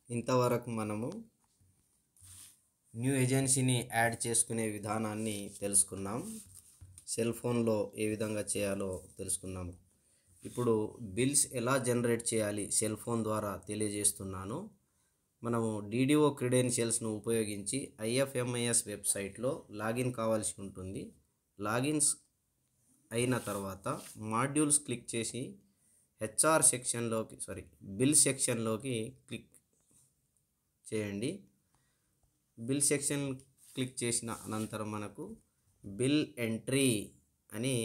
ఇంతవరకు మనము new ఏజెన్సీని add చేసుకునే విధానాన్ని తెలుసుకున్నాం. సెల్ ఫోన్లో ఏ విధంగా చేయాలో తెలుసుకున్నాం. ఇప్పుడు బిల్స్ ఎలా జనరేట్ చేయాలి సెల్ ఫోన్ ద్వారా తెలియజేస్తున్నాను. మనము DDO క్రెడెన్షియల్స్ను ఉపయోగించి IFMIS వెబ్సైట్లో లాగిన్ కావాల్సి ఉంటుంది. లాగిన్స్ అయిన తర్వాత మాడ్యూల్స్ క్లిక్ చేసి బిల్ సెక్షన్లోకి క్లిక్ చేయండి. బిల్ సెక్షన్ క్లిక్ చేసిన అనంతరం మనకు బిల్ ఎంట్రీ అని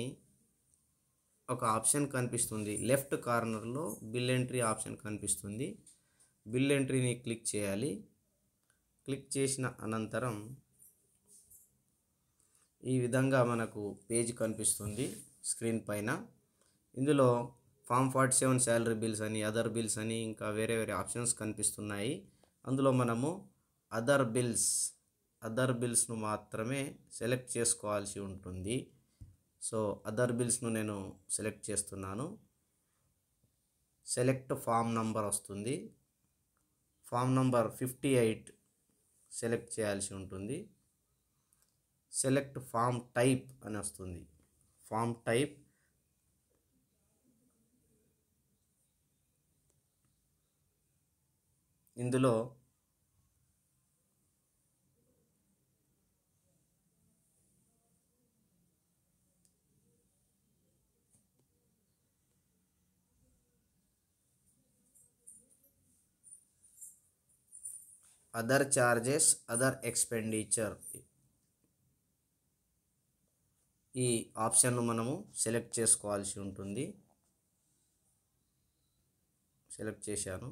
ఒక ఆప్షన్ కనిపిస్తుంది. లెఫ్ట్ కార్నర్లో బిల్ ఎంట్రీ ఆప్షన్ కనిపిస్తుంది. బిల్ ఎంట్రీని క్లిక్ చేయాలి. క్లిక్ చేసిన అనంతరం ఈ విధంగా మనకు పేజ్ కనిపిస్తుంది స్క్రీన్ పైన. ఇందులో ఫామ్ 47 శాలరీ బిల్స్ అని, అదర్ బిల్స్ అని, ఇంకా వేరే వేరే ఆప్షన్స్ కనిపిస్తున్నాయి. అందులో మనము అదర్ బిల్స్ను మాత్రమే సెలెక్ట్ చేసుకోవాల్సి ఉంటుంది. సో అదర్ బిల్స్ను నేను సెలెక్ట్ చేస్తున్నాను. సెలెక్ట్ ఫామ్ నంబర్ వస్తుంది. ఫామ్ నంబర్ 58 సెలెక్ట్ చేయాల్సి ఉంటుంది. సెలెక్ట్ ఫామ్ టైప్ అని వస్తుంది. ఫామ్ టైప్ ఇందులో అదర్ చార్జెస్, అదర్ ఎక్స్పెండిచర్ ఈ ఆప్షన్ను మనము సెలెక్ట్ చేసుకోవాల్సి ఉంటుంది. సెలెక్ట్ చేశాను.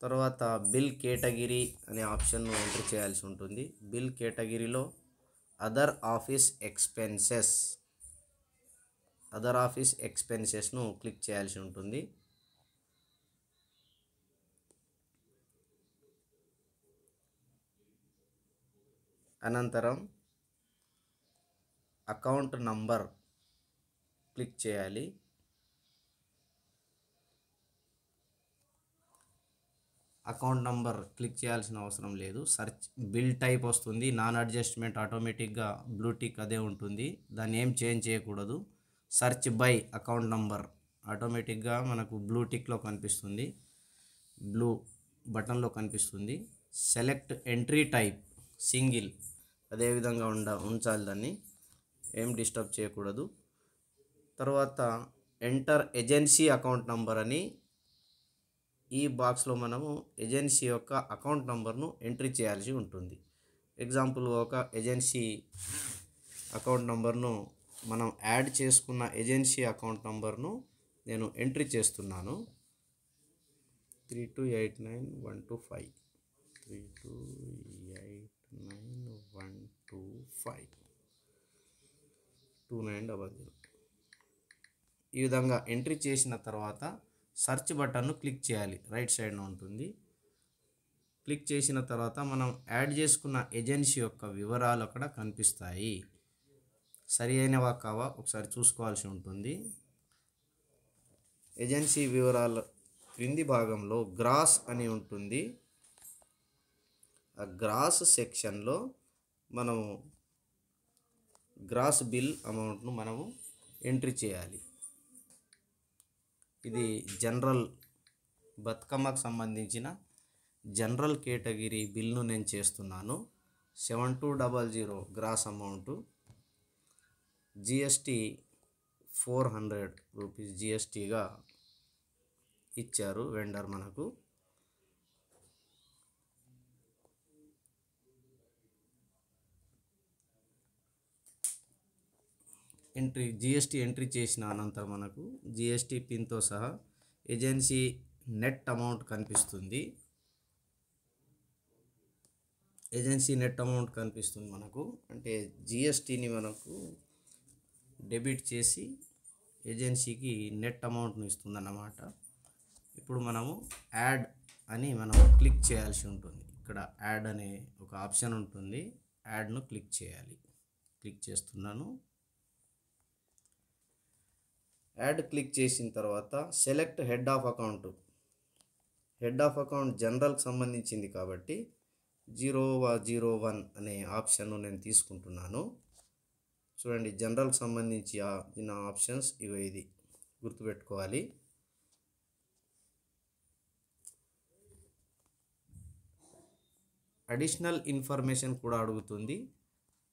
తర్వాత బిల్ కేటగిరీ అనే ఆప్షన్ను ఎంటర్ చేయాల్సి ఉంటుంది. బిల్ కేటగిరీలో అదర్ ఆఫీస్ ఎక్స్పెన్సెస్ను క్లిక్ చేయాల్సి ఉంటుంది. అనంతరం అకౌంట్ నంబర్ క్లిక్ చేయాలి. అకౌంట్ నంబర్ క్లిక్ చేయాల్సిన అవసరం లేదు. సర్చ్ బిల్ టైప్ వస్తుంది. నాన్ అడ్జస్ట్మెంట్ ఆటోమేటిక్గా బ్లూ టిక్ అదే ఉంటుంది. దాన్ని ఏం చేంజ్ చేయకూడదు. సర్చ్ బై అకౌంట్ నంబర్ ఆటోమేటిక్గా మనకు బ్లూ టిక్లో కనిపిస్తుంది, బ్లూ బటన్లో కనిపిస్తుంది. సెలెక్ట్ ఎంట్రీ టైప్ సింగిల్ అదేవిధంగా ఉంచాలి. దాన్ని ఏం డిస్టర్బ్ చేయకూడదు. తర్వాత ఎంటర్ ఏజెన్సీ అకౌంట్ నంబర్ అని ఈ బాక్స్లో మనము ఏజెన్సీ యొక్క అకౌంట్ నంబర్ను ఎంట్రీ చేయాల్సి ఉంటుంది. ఎగ్జాంపుల్ ఒక ఏజెన్సీ అకౌంట్ నంబర్ను మనం యాడ్ చేసుకున్న ఏజెన్సీ అకౌంట్ నంబర్ను నేను ఎంట్రీ చేస్తున్నాను. 3289125 2900. ఈ విధంగా ఎంట్రీ చేసిన తర్వాత సర్చ్ బటన్ను క్లిక్ చేయాలి. రైట్ సైడ్లో ఉంటుంది. క్లిక్ చేసిన తర్వాత మనం యాడ్ చేసుకున్న ఏజెన్సీ యొక్క వివరాలు అక్కడ కనిపిస్తాయి. సరి అయినవా కావా ఒకసారి చూసుకోవాల్సి ఉంటుంది. ఏజెన్సీ వివరాల క్రింది భాగంలో గ్రాస్ అని ఉంటుంది. ఆ గ్రాస్ సెక్షన్లో మనము గ్రాస్ బిల్ అమౌంట్ను మనము ఎంట్రీ చేయాలి. ఇది జనరల్ బతుకమ్మకు సంబంధించిన జనరల్ కేటగిరీ బిల్ను నేను చేస్తున్నాను. 7200 గ్రాస్ అమౌంట్. GST 400 రూపీస్ GSTగా ఇచ్చారు వెండర్ మనకు. GST ఎంట్రీ చేసిన అనంతరం మనకు GST పిన్తో సహా ఏజెన్సీ నెట్ అమౌంట్ కనిపిస్తుంది. మనకు అంటే GSTని మనకు డెబిట్ చేసి ఏజెన్సీకి నెట్ అమౌంట్ను ఇస్తుందన్నమాట. ఇప్పుడు మనము యాడ్ అని మనం క్లిక్ చేయాల్సి ఉంటుంది. ఇక్కడ యాడ్ అనే ఒక ఆప్షన్ ఉంటుంది. యాడ్ను క్లిక్ చేయాలి. క్లిక్ చేస్తున్నాను. యాడ్ క్లిక్ చేసిన తర్వాత select head of account head of account జనరల్కి సంబంధించింది కాబట్టి 001 అనే ఆప్షన్ నేను తీసుకుంటున్నాను. చూడండి, జనరల్కి సంబంధించి ఆప్షన్స్ ఇవి, ఇది గుర్తుపెట్టుకోవాలి. అడిషనల్ ఇన్ఫర్మేషన్ కూడా అడుగుతుంది.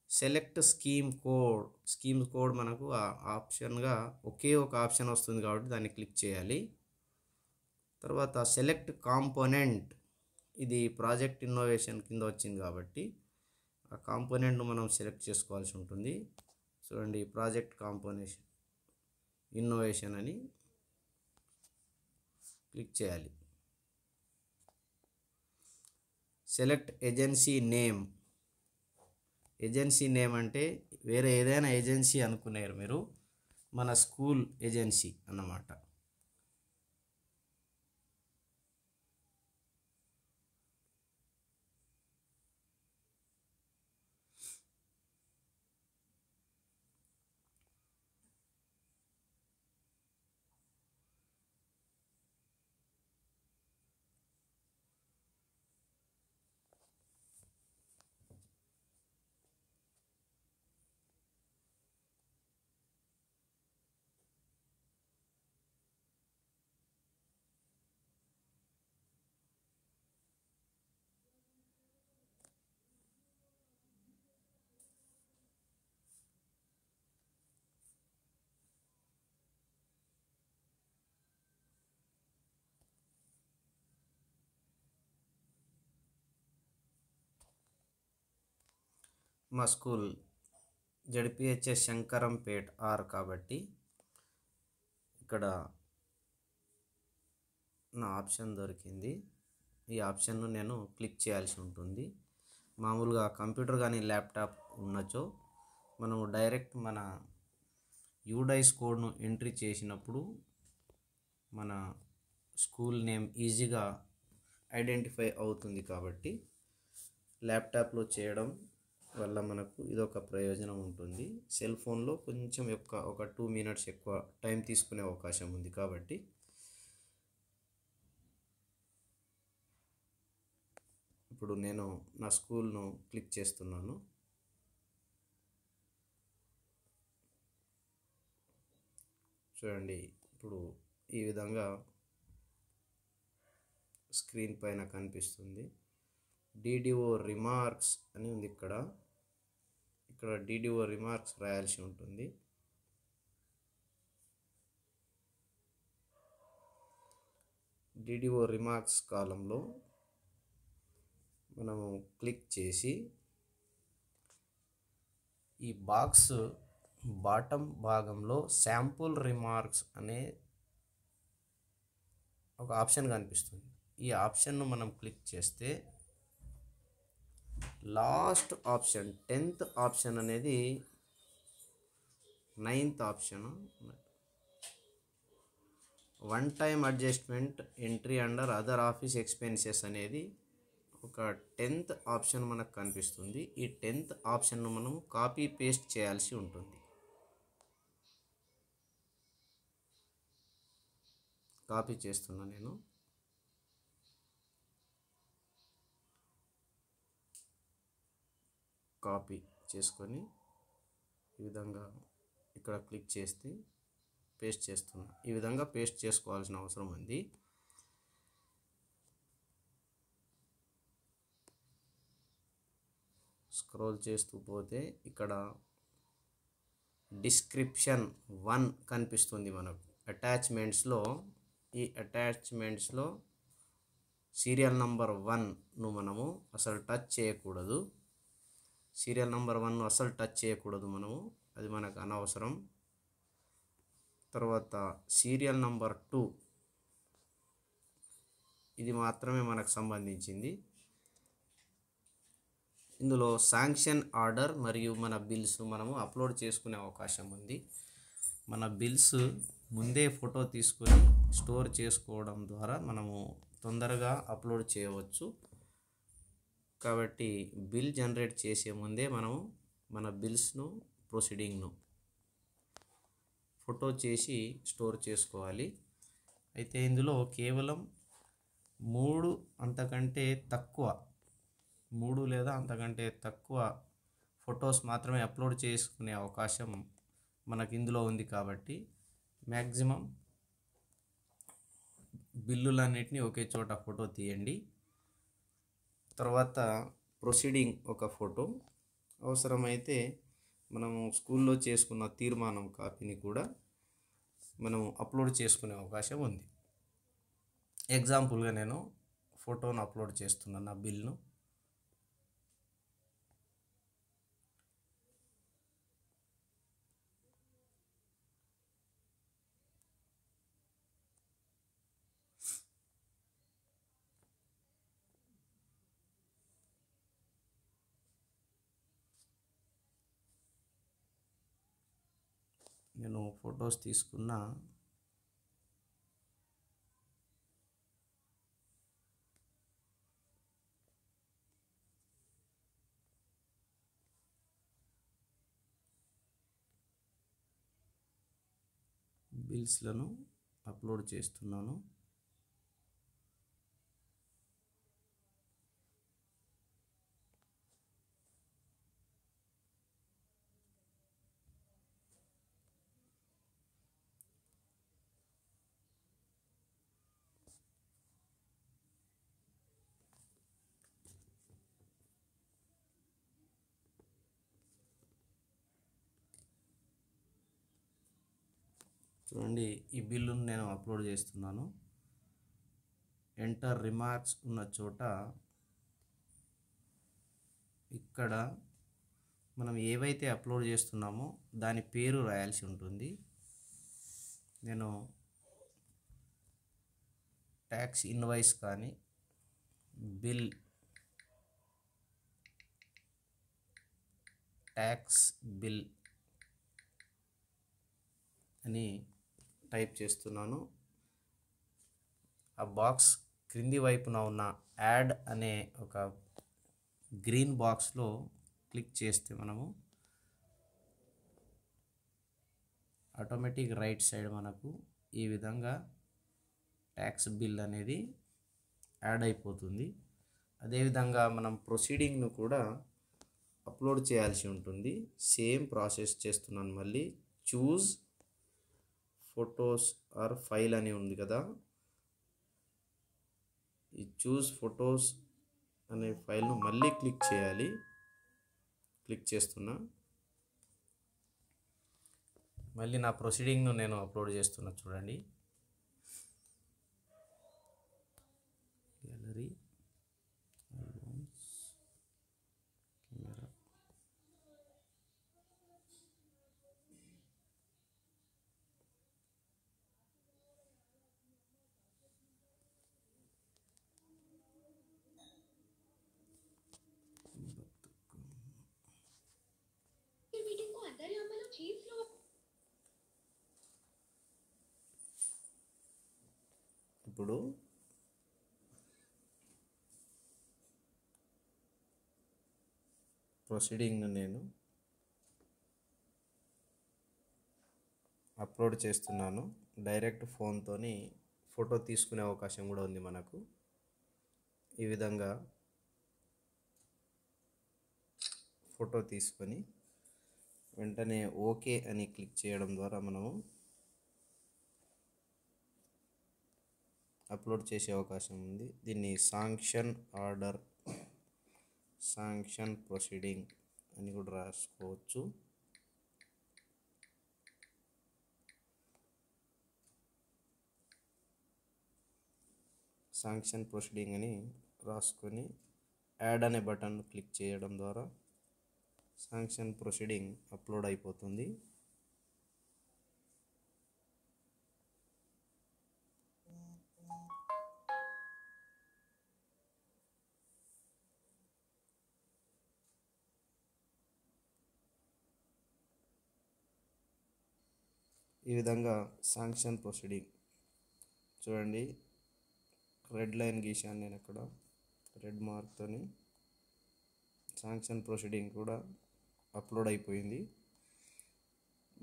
సెలెక్ట్ స్కీమ్ కోడ్ మనకు ఆప్షన్గా ఒకే ఒక ఆప్షన్ వస్తుంది కాబట్టి దాన్ని క్లిక్ చేయాలి. తర్వాత సెలెక్ట్ కాంపోనెంట్, ఇది ప్రాజెక్ట్ ఇన్నోవేషన్ కింద వచ్చింది కాబట్టి ఆ కాంపోనెంట్ను మనం సెలెక్ట్ చేసుకోవాల్సి ఉంటుంది. చూడండి, ప్రాజెక్ట్ కాంపోనేషన్ ఇన్నోవేషన్ అని క్లిక్ చేయాలి. సెలెక్ట్ ఏజెన్సీ నేమ్ అంటే వేరే ఏదైనా ఏజెన్సీ అనుకునేరు మీరు, మన స్కూల్ ఏజెన్సీ అన్నమాట. మా స్కూల్ జడ్పిహెచ్ఎస్ శంకరంపేట్ ఆర్ కాబట్టి ఇక్కడ నా ఆప్షన్ దొరికింది. ఈ ఆప్షన్ను నేను క్లిక్ చేయాల్సి ఉంటుంది. మామూలుగా కంప్యూటర్ కానీ ల్యాప్టాప్ ఉన్నచో మనము డైరెక్ట్ మన యూడైస్ కోడ్ను ఎంట్రీ చేసినప్పుడు మన స్కూల్ నేమ్ ఈజీగా ఐడెంటిఫై అవుతుంది. కాబట్టి ల్యాప్టాప్లో చేయడం వల్ల మనకు ఇదొక ప్రయోజనం ఉంటుంది. సెల్ ఫోన్లో కొంచెం ఒక 2 మినిట్స్ ఎక్కువ టైం తీసుకునే అవకాశం ఉంది. కాబట్టి ఇప్పుడు నేను నా స్కూల్ను క్లిక్ చేస్తున్నాను. చూడండి, ఇప్పుడు ఈ విధంగా స్క్రీన్ పైన కనిపిస్తుంది. డిడిఓ రిమార్క్స్ అని ఉంది. ఇక్కడ డిడిఓ రిమార్క్స్ రాయాల్సి ఉంటుంది. డిడిఓ రిమార్క్స్ కాలంలో మనము క్లిక్ చేసి ఈ బాక్స్ బాటమ్ భాగంలో శాంపుల్ రిమార్క్స్ అనే ఒక ఆప్షన్ కనిపిస్తుంది. ఈ ఆప్షన్ను మనం క్లిక్ చేస్తే లాస్ట్ ఆప్షన్ 10th ఆప్షన్ అనేది 9th option, one time adjustment entry under other office expenses అనేది ఒక 10th ఆప్షన్ మనకు కనిపిస్తుంది. ఈ 10th ఆప్షన్ను మనం కాపీ పేస్ట్ చేయాల్సి ఉంటుంది. కాపీ చేస్తున్నా నేను. కాపీ చేసుకొని ఈ విధంగా ఇక్కడ క్లిక్ చేస్తే పేస్ట్ చేస్తున్నా. ఈ విధంగా పేస్ట్ చేసుకోవాల్సిన అవసరం ఉంది. స్క్రోల్ చేస్తూ పోతే ఇక్కడ డిస్క్రిప్షన్ 1 కనిపిస్తుంది మనకు. అటాచ్మెంట్స్లో ఈ అటాచ్మెంట్స్లో సీరియల్ నంబర్ 1ను మనము అసలు టచ్ చేయకూడదు. సీరియల్ నంబర్ 1ను అసలు టచ్ చేయకూడదు మనము, అది మనకు అనవసరం. తర్వాత సీరియల్ నంబర్ 2 ఇది మాత్రమే మనకు సంబంధించింది. ఇందులో శాంక్షన్ ఆర్డర్ మరియు మన బిల్స్ మనము అప్లోడ్ చేసుకునే అవకాశం ఉంది. మన బిల్స్ ముందే ఫోటో తీసుకొని స్టోర్ చేసుకోవడం ద్వారా మనము తొందరగా అప్లోడ్ చేయవచ్చు. కాబట్టి బిల్ జనరేట్ చేసే ముందే మనము మన బిల్స్ను ప్రొసీడింగ్ను ఫోటో చేసి స్టోర్ చేసుకోవాలి. అయితే ఇందులో కేవలం మూడు అంతకంటే తక్కువ 3 లేదా అంతకంటే తక్కువ ఫొటోస్ మాత్రమే అప్లోడ్ చేసుకునే అవకాశం మనకి ఇందులో ఉంది కాబట్టి మ్యాక్సిమం బిల్లులన్నిటిని ఒకే చోట ఫోటో తీయండి. తర్వాత ప్రొసీడింగ్ ఒక ఫోటో, అవసరమైతే మనము స్కూల్లో చేసుకున్న తీర్మానం కాపీని కూడా మనము అప్లోడ్ చేసుకునే అవకాశం ఉంది. ఎగ్జాంపుల్గా నేను ఫోటోను అప్లోడ్ చేస్తున్నాను, నా బిల్ను. నేను ఫొటోస్ తీసుకున్న బిల్స్లను అప్లోడ్ చేస్తున్నాను. చూడండి, ఈ బిల్లును నేను అప్లోడ్ చేస్తున్నాను. ఎంటర్ రిమార్క్స్ ఉన్న చోట ఇక్కడ మనం ఏవైతే అప్లోడ్ చేస్తున్నామో దాని పేరు రాయాల్సి ఉంటుంది. నేను ట్యాక్స్ ఇన్వాయిస్ కానీ బిల్ ట్యాక్స్ బిల్ అని టైప్ చేస్తున్నాను. ఆ బాక్స్ క్రింది వైపున ఉన్న యాడ్ అనే ఒక గ్రీన్ బాక్స్లో క్లిక్ చేస్తే మనము ఆటోమేటిక్ రైట్ సైడ్ మనకు ఈ విధంగా ట్యాక్స్ బిల్ అనేది యాడ్ అయిపోతుంది. అదేవిధంగా మనం ప్రొసీడింగ్ను కూడా అప్లోడ్ చేయాల్సి ఉంటుంది. సేమ్ ప్రాసెస్ చేస్తున్నాను. మళ్ళీ చూజ్ ఫొటోస్ ఆర్ ఫైల్ అని ఉంది కదా, ఈ చూజ్ ఫొటోస్ అనే ఫైల్ను మళ్ళీ క్లిక్ చేయాలి. క్లిక్ చేస్తున్నా. మళ్ళీ నా ప్రొసీడింగ్ను నేను అప్లోడ్ చేస్తున్నా. చూడండి, గ్యాలరీ ఆల్బమ్స్ కెమెరా. ఇప్పుడు ప్రొసీడింగ్ను నేను అప్లోడ్ చేస్తున్నాను. డైరెక్ట్ ఫోన్తోని ఫోటో తీసుకునే అవకాశం కూడా ఉంది మనకు. ఈ విధంగా ఫోటో తీసుకొని వెంటనే ఓకే అని క్లిక్ చేయడం ద్వారా మనము అప్లోడ్ చేసే అవకాశం ఉంది. దీన్ని శాంక్షన్ ఆర్డర్, శాంక్షన్ ప్రొసీడింగ్ అని కూడా రాసుకోవచ్చు. శాంక్షన్ ప్రొసీడింగ్ అని రాసుకొని యాడ్ అనే బటన్ క్లిక్ చేయడం ద్వారా శాంక్షన్ ప్రొసీడింగ్ అప్లోడ్ అయిపోతుంది. ఈ విధంగా శాంక్షన్ ప్రొసీడింగ్ చూడండి, రెడ్ లైన్ గీశాను నేను అక్కడ రెడ్ మార్క్తోని. శాంక్షన్ ప్రొసీడింగ్ కూడా అప్లోడ్ అయిపోయింది.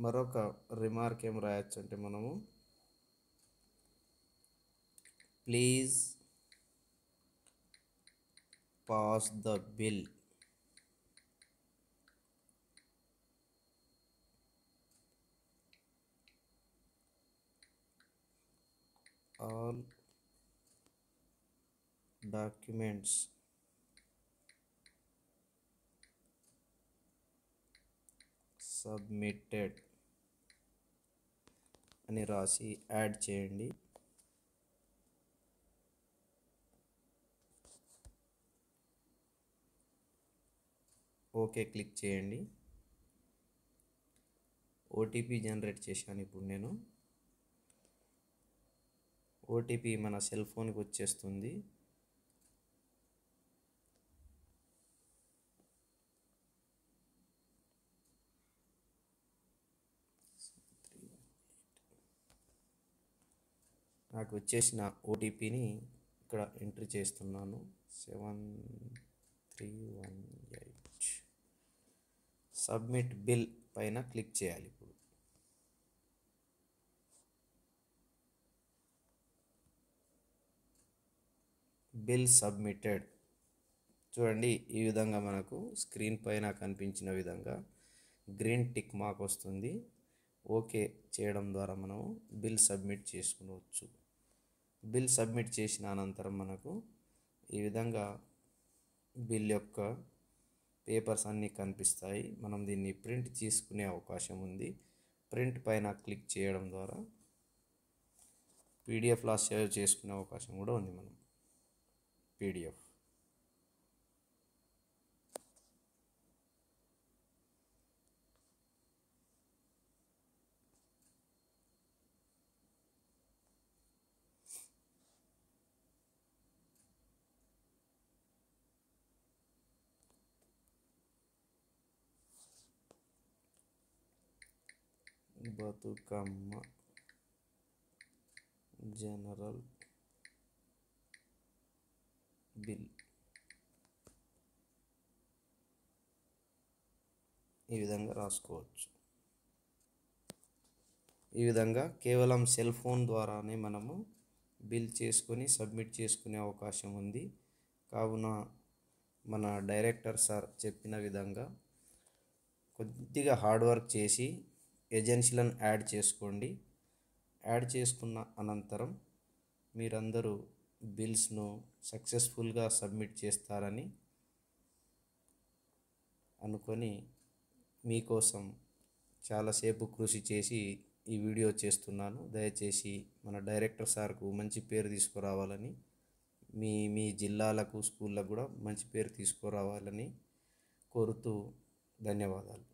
మరొక రిమార్క్ ఏం రాయొచ్చు అంటే మనము please pass the bill. All documents submitted అని రాసి యాడ్ చేయండి. ఓకే క్లిక్ చేయండి. ఓటీపీ జనరేట్ చేశాను. ఇప్పుడు నేను ఓటీపీ మన సెల్ ఫోన్కి వచ్చేస్తుంది. నాకు వచ్చేసిన ఓటీపీని ఇక్కడ ఎంట్రీ చేస్తున్నాను. 7318. సబ్మిట్ బిల్ పైన క్లిక్ చేయాలి. ఇప్పుడు బిల్ సబ్మిటెడ్ చూడండి. ఈ విధంగా మనకు స్క్రీన్ పైన కనిపించిన విధంగా గ్రీన్ టిక్ మార్క్ వస్తుంది. ఓకే చేయడం ద్వారా మనం బిల్ సబ్మిట్ చేసుకోవచ్చు. బిల్ సబ్మిట్ చేసిన అనంతరం మనకు ఈ విధంగా బిల్ యొక్క పేపర్స్ అన్నీ కనిపిస్తాయి. మనం దీన్ని ప్రింట్ తీసుకునే అవకాశం ఉంది. ప్రింట్ పైన క్లిక్ చేయడం ద్వారా పీడిఎఫ్లా సేవ్ చేసుకునే అవకాశం కూడా ఉంది. మనం పీడిఎఫ్ బతుకమ్మ జనరల్ బిల్ ఈ విధంగా రాసుకోవచ్చు. ఈ విధంగా కేవలం సెల్ ఫోన్ ద్వారానే మనము బిల్ చేసుకొని సబ్మిట్ చేసుకునే అవకాశం ఉంది. కావున మన డైరెక్టర్ సార్ చెప్పిన విధంగా కొద్దిగా హార్డ్ వర్క్ చేసి ఏజెన్సీలను యాడ్ చేసుకోండి. యాడ్ చేసుకున్న అనంతరం మీరందరూ బిల్స్ను సక్సెస్ఫుల్గా సబ్మిట్ చేస్తారని అనుకొని మీకోసం చాలాసేపు కృషి చేసి ఈ వీడియో చేస్తున్నాను. దయచేసి మన డైరెక్టర్ సార్కు మంచి పేరు తీసుకురావాలని, మీ జిల్లాలకు స్కూళ్ళకు కూడా మంచి పేరు తీసుకురావాలని కోరుతూ ధన్యవాదాలు.